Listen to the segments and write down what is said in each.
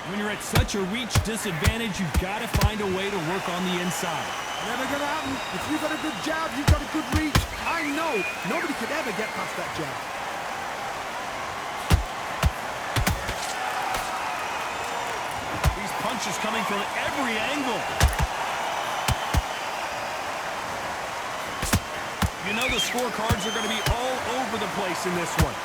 When you're at such a reach disadvantage, you've got to find a way to work on the inside. Never gonna happen. If you've got a good jab, you've got a good reach. I know nobody could ever get past that jab. These punches coming from every angle. You know the scorecards are going to be all over the place in this one.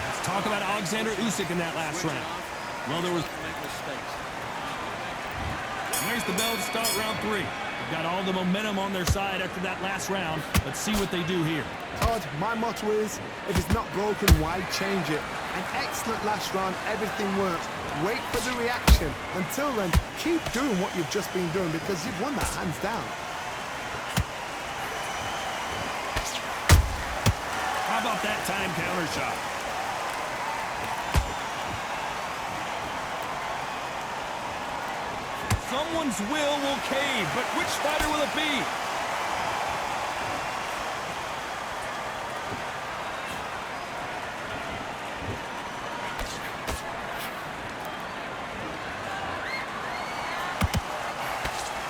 Let's talk about Alexander Usyk in that last round. Well, there was... And there's the bell to start round 3. They've got all the momentum on their side after that last round. Let's see what they do here. Todd, my motto is, if it's not broken, why change it? An excellent last round, everything works. Wait for the reaction. Until then, keep doing what you've just been doing because you've won that hands down. How about that time counter shot? Someone's will cave, but which fighter will it be?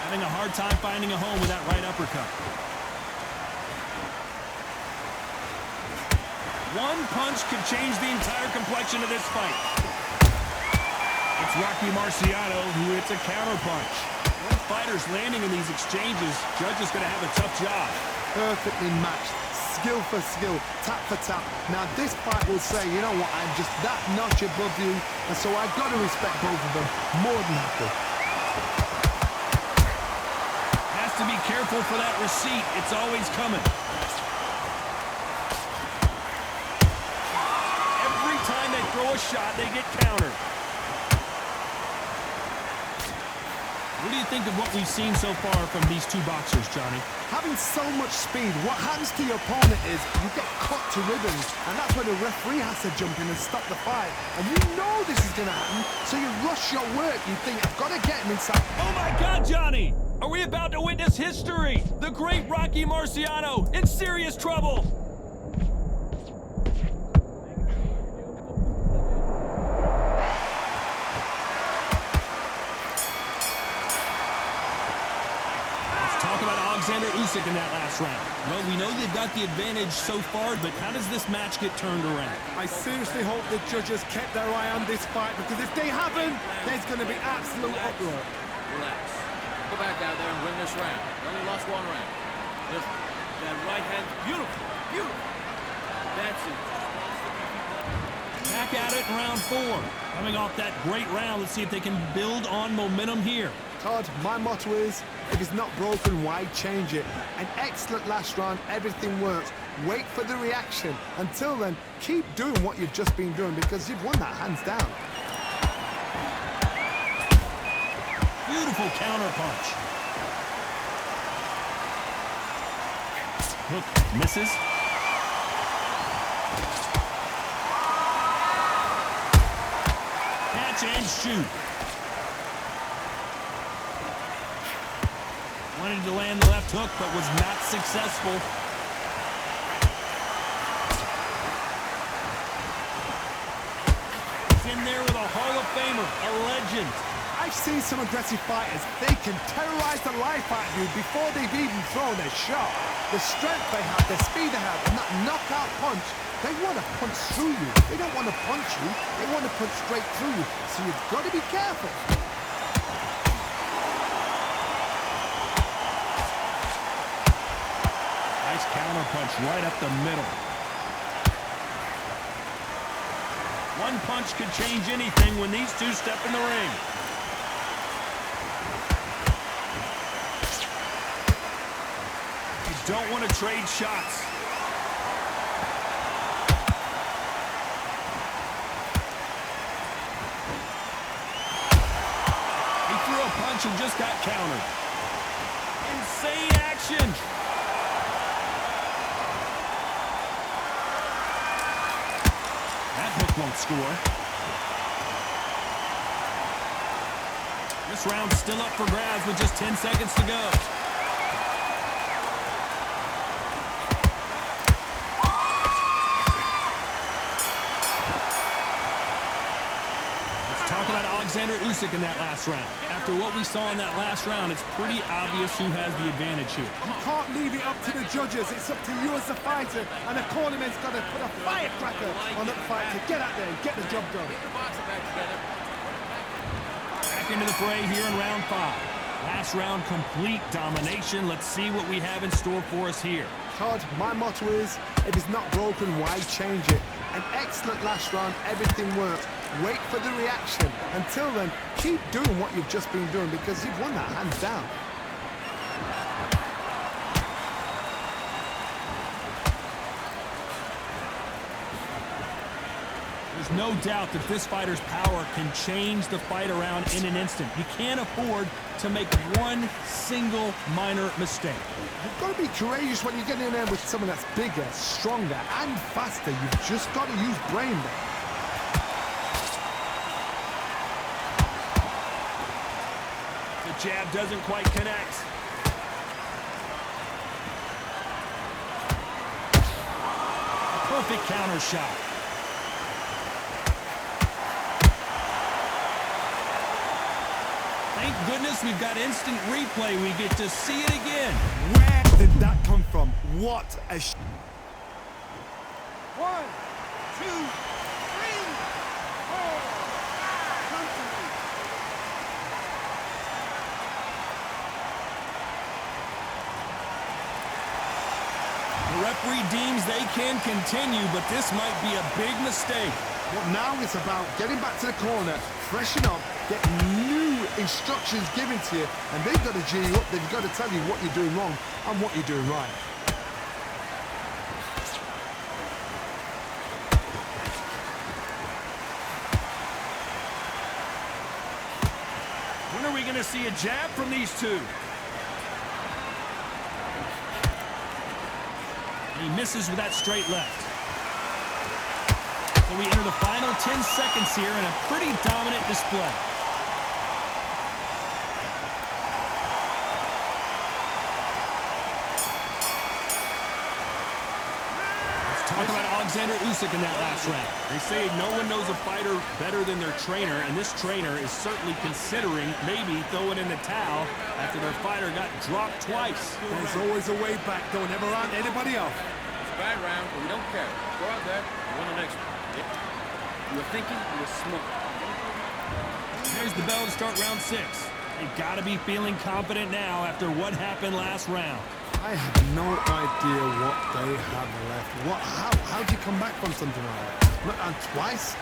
Having a hard time finding a home with that right uppercut. One punch could change the entire complexion of this fight. It's Rocky Marciano who hits a counter punch. When fighters landing in these exchanges, Judge is going to have a tough job. Perfectly matched, skill for skill, tap for tap. Now this fight will say, you know what, I'm just that notch above you, and so I've got to respect both of them more than happy. Has to be careful for that receipt. It's always coming. Every time they throw a shot, they get countered. What do you think of what we've seen so far from these two boxers, Johnny? Having so much speed, what happens to your opponent is you get cut to ribbons, and that's where the referee has to jump in and stop the fight. And you know this is going to happen, so you rush your work. You think, I've got to get him inside. Oh my God, Johnny! Are we about to witness history? The great Rocky Marciano in serious trouble! Alexander Usyk in that last round. Well, we know they've got the advantage so far, but how does this match get turned around? I seriously hope the judges kept their eye on this fight, because if they haven't, there's going to be absolute uproar. Relax. Go back out there and win this round. You only lost one round. Listen, that right hand, beautiful, beautiful. That's it. Back at it in round 4. Coming off that great round, let's see if they can build on momentum here. Todd, my motto is, if it's not broken, why change it? An excellent last round, everything works. Wait for the reaction. Until then, keep doing what you've just been doing because you've won that hands down. Beautiful counter punch. Hook misses. Catch and shoot. Wanted to land the left hook, but was not successful. He's in there with a Hall of Famer, a legend. I've seen some aggressive fighters. They can terrorize the life out of you before they've even thrown their shot. The strength they have, the speed they have, and that knockout punch, they want to punch through you. They don't want to punch you. They want to punch straight through you. So you've got to be careful. Counter punch right up the middle. One punch could change anything when these two step in the ring. You don't want to trade shots. He threw a punch and just got countered. Insane action. Won't score. This round's still up for grabs with just 10 seconds to go. Alexander Usyk in that last round. After what we saw in that last round, it's pretty obvious who has the advantage here. You can't leave it up to the judges. It's up to you as the fighter, and the cornerman's got to put a firecracker on that fight to get out there and get the job done. Get the boxer back together. Back into the fray here in round 5. Last round, complete domination. Let's see what we have in store for us here. Todd, my motto is, if it's not broken, why change it? An excellent last round, everything worked. Wait for the reaction. Until then, keep doing what you've just been doing because you've won that hands down. There's no doubt that this fighter's power can change the fight around in an instant. You can't afford to make one single minor mistake. You've got to be courageous when you get in there with someone that's bigger, stronger, and faster. You've just got to use brain there. The jab doesn't quite connect. A perfect counter shot. Thank goodness we've got instant replay. We get to see it again. Where did that come from? What a 1, 2, 3, 4, 5. The referee deems they can continue, but this might be a big mistake. Well, now it's about getting back to the corner, freshen up, getting new instructions given to you, and they've got to G you up. They've got to tell you what you're doing wrong and what you're doing right. When are we going to see a jab from these two? He misses with that straight left. So we enter the final 10 seconds here in a pretty dominant display. Let's talk about Alexander Usyk in that last round. They say no one knows a fighter better than their trainer, and this trainer is certainly considering maybe throwing in the towel after their fighter got dropped twice. There's always a way back. Don't ever run anybody off. It's a bad round, but we don't care. Go out there and win the next one. You were thinking, you were smart. There's the bell to start round 6. They've got to be feeling confident now after what happened last round. I have no idea what they have left. How do you come back from something like that? And twice?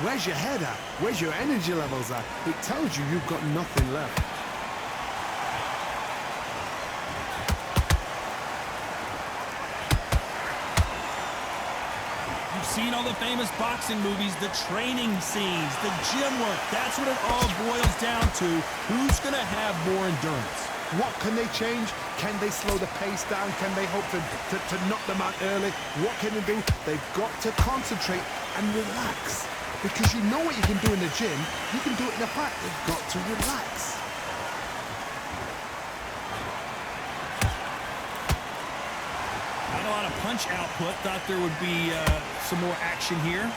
Where's your head at? Where's your energy levels at? It tells you you've got nothing left. Seen all the famous boxing movies, the training scenes, the gym work. That's what it all boils down to. Who's going to have more endurance? What can they change? Can they slow the pace down? Can they hope to knock them out early? What can they do? They've got to concentrate and relax. Because you know what you can do in the gym, you can do it in a fight. They've got to relax. Not a lot of punch output. Thought there would be some more action here.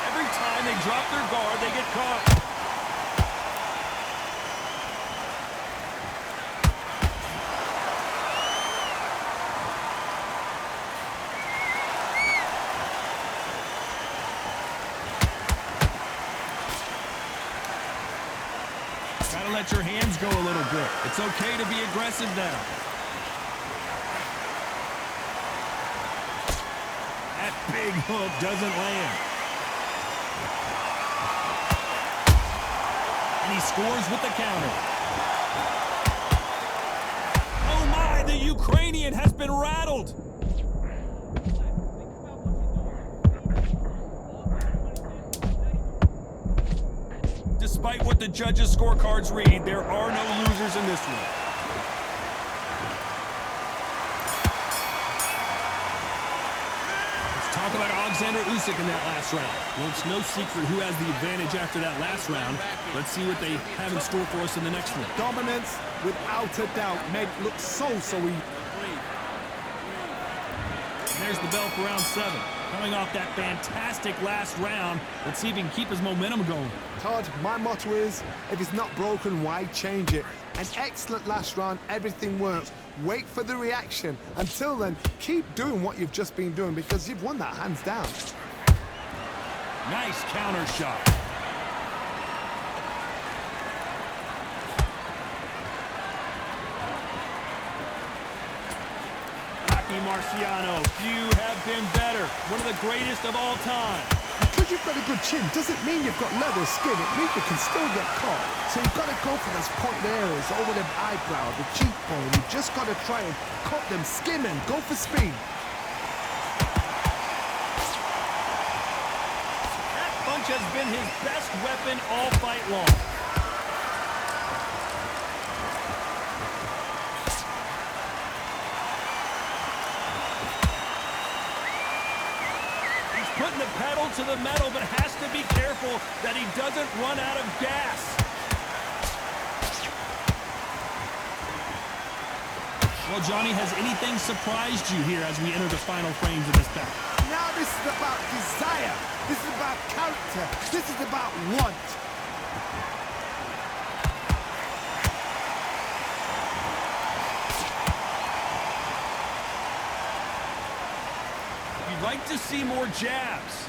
Every time they drop their guard, they get caught. Gotta let your hands go a little bit. It's okay to be aggressive now. That big hook doesn't land. And he scores with the counter. Oh my, the Ukrainian has been rattled. Despite what the judges' scorecards read, there are no losers in this one. Let's talk about Alexander Usyk in that last round. Well, it's no secret who has the advantage after that last round. Let's see what they have in store for us in the next one. Dominance, without a doubt, made it look so easy. There's the bell for round 7. Coming off that fantastic last round, let's see if he can keep his momentum going. Todd, my motto is, if it's not broken, why change it? An excellent last round, everything works. Wait for the reaction. Until then, keep doing what you've just been doing because you've won that hands down. Nice counter shot. Rocky Marciano, few have been better. One of the greatest of all time. Because you've got a good chin doesn't mean you've got leather skin. It means you can still get caught. So you've got to go for those pointed areas over the eyebrow, the cheekbone. You've just got to try and cut them, skim them, go for speed. That punch has been his best weapon all fight long. Putting the pedal to the metal, but has to be careful that he doesn't run out of gas. Well, Johnny, has anything surprised you here as we enter the final frames of this bout? Now this is about desire. This is about character. This is about want. Like to see more jabs.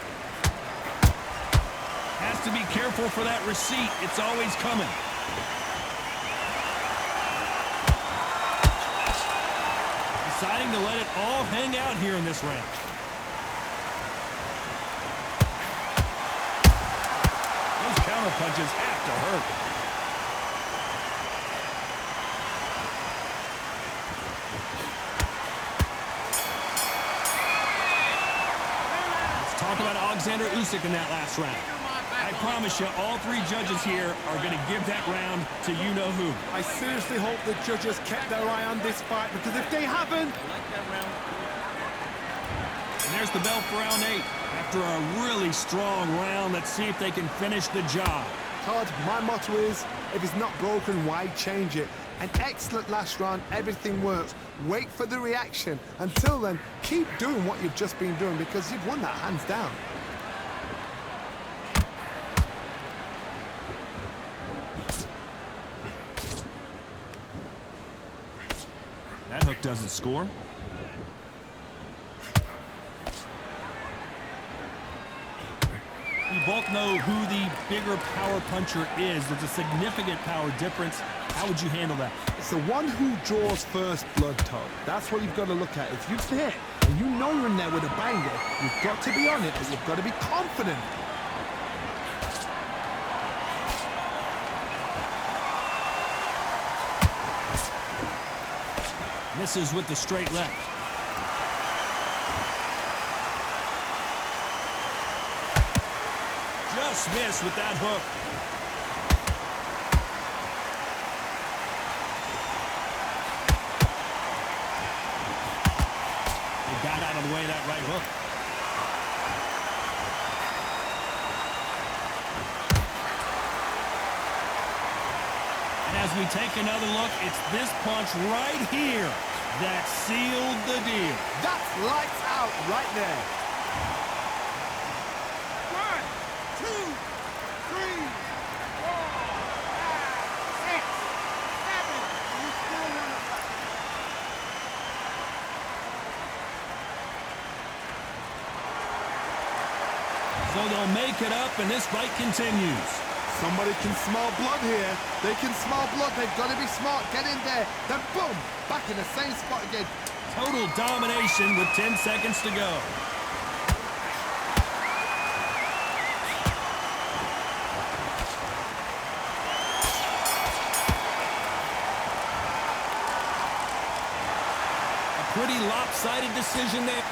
Has to be careful for that receipt. It's always coming. Deciding to let it all hang out here in this round. Those counter punches have to hurt. Talk about Alexander Usyk in that last round. I promise you, all three judges here are going to give that round to you-know-who. I seriously hope the judges kept their eye on this fight because if they haven't... And there's the bell for round 8. After a really strong round, let's see if they can finish the job. Todd, my motto is, if it's not broken, why change it? An excellent last round, everything works. Wait for the reaction. Until then, keep doing what you've just been doing because you've won that hands down. That hook doesn't score. We both know who the bigger power puncher is. There's a significant power difference. How would you handle that? It's the one who draws first blood, Todd. That's what you've got to look at. If you've hit and you know you're in there with a banger, you've got to be on it, but you've got to be confident. Misses with the straight left. Just missed with that hook. He got out of the way of that right hook. And as we take another look, it's this punch right here that sealed the deal. That's lights out right there. 1, 2, 3, 4, 5, 6, 7. You still want to fight. So they'll make it up, and this fight continues. Somebody can smell blood here. They can smell blood. They've got to be smart. Get in there. Then boom, back in the same spot again. Total domination with 10 seconds to go. A pretty lopsided decision there.